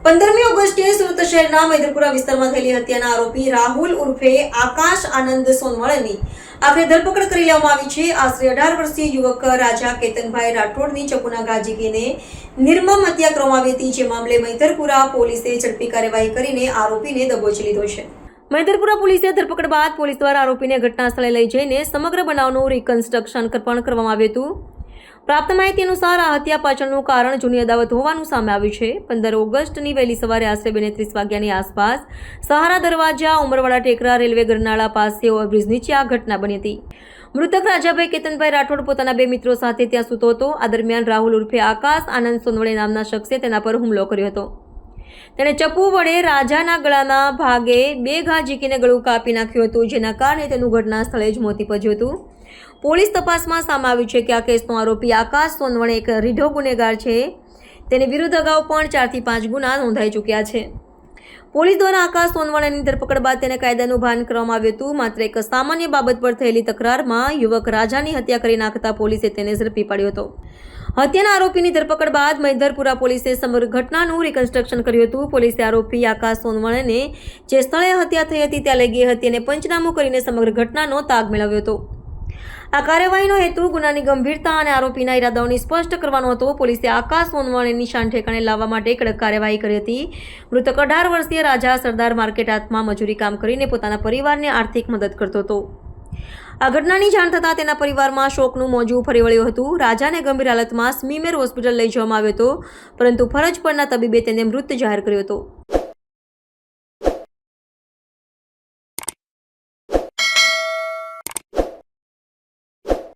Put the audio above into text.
15મી ઓગસ્ટે સુરત શહેરના મૈદરપુરા વિસ્તારમાં થયેલી હત્યાના આરોપી રાહુલ ઉર્ફે આકાશ આનંદ સોનવણેની આખરે ધરપકડ કરી લેવામાં આવી છે। આશરે 18 વર્ષીય યુવક રાજા કેતનભાઈ રાઠોડની ચકુના ઘા ઝીકીને નિર્મમ હત્યા કરવામાં આવી હતી, જે મામલે મૈદરપુરા પોલીસે ઝડપી કાર્યવાહી કરીને આરોપીને દબોચી લીધો છે। મૈદરપુરા પોલીસે ધરપકડ બાદ પોલીસ દ્વારા આરોપીને ઘટના સ્થળે લઈ જઈને સમગ્ર બનાવનું રિકન્સ્ટ્રક્શન પણ કરવામાં આવ્યું હતું। પ્રાપ્ત માહિતી અનુસાર આ હત્યા પાછળનું કારણ જૂની અદાવત હોવાનું સામે આવ્યું છે। 15 ઓગસ્ટની વહેલી સવારે આશરે 2:30 વાગ્યાની આસપાસ સહારા દરવાજા ઉમરવાડા ટેકરા રેલવે ગરનાળા પાસે ઓવરબ્રિજ નીચે આ ઘટના બની હતી। મૃતક રાજાભાઈ કેતનભાઈ રાઠોડ પોતાના 2 મિત્રો સાથે ત્યાં સૂતો હતો। આ દરમિયાન રાહુલ ઉર્ફે આકાશ આનંદ સોનવણે નામના શખ્સે તેના પર હુમલો કર્યો હતો। તેણે ચપ્પુ વડે રાજાના ગળાના ભાગે 2 ઘા ઝીકીને ગળું કાપી નાખ્યું હતું, જેના કારણે તેનું ઘટના સ્થળે જ મોત નીપજ્યું હતું। પોલીસ તપાસમાં સામે આવ્યું છે કે આ કેસનો આરોપી આકાશ સોનવણે એક રીઢો ગુનેગાર છે। તેની વિરુદ્ધ અગાઉ પણ 4 થી 5 ગુના નોંધાઈ ચૂક્યા છે। પોલીસ દ્વારા આકાશ સોનવણેની ધરપકડ બાદ તેને કાયદાનું ભાન કરવામાં આવ્યું હતું। માત્ર એક સામાન્ય બાબત પર થયેલી તકરારમાં યુવક રાજાની હત્યા કરી નાખતા પોલીસે તેને ઝડપી પાડ્યો હતો। હત્યાના આરોપીની ધરપકડ બાદ મૈદરપુરા પોલીસે સમગ્ર ઘટનાનું રિકન્સ્ટ્રક્શન કર્યું હતું। પોલીસે આરોપી આકાશ સોનવણેને જે સ્થળે હત્યા થઈ હતી ત્યાં લઈ ગઈ હતી અને પંચનામું કરીને સમગ્ર ઘટનાનો તાગ મેળવ્યો હતો। આ કાર્યવાહીનો હેતુ ગુનાની ગંભીરતા અને આરોપીના ઇરાદાઓની સ્પષ્ટ કરવાનો હતો। પોલીસે આકાશ સોનવણેની શાન ઠેકાણે લાવવા માટે કડક કાર્યવાહી કરી હતી। મૃતક 18 વર્ષીય રાજા સરદાર માર્કેટ હાથમાં મજૂરી કામ કરીને પોતાના પરિવારને આર્થિક મદદ કરતો હતો। આ ઘટનાની જાણ થતાં તેના પરિવારમાં શોકનું મોજું ફરી વળ્યું હતું। રાજાને ગંભીર હાલતમાં સ્મીમેર હોસ્પિટલ લઈ જવામાં આવ્યો હતો, પરંતુ ફરજ પરના તબીબે તેને મૃત જાહેર કર્યો હતો।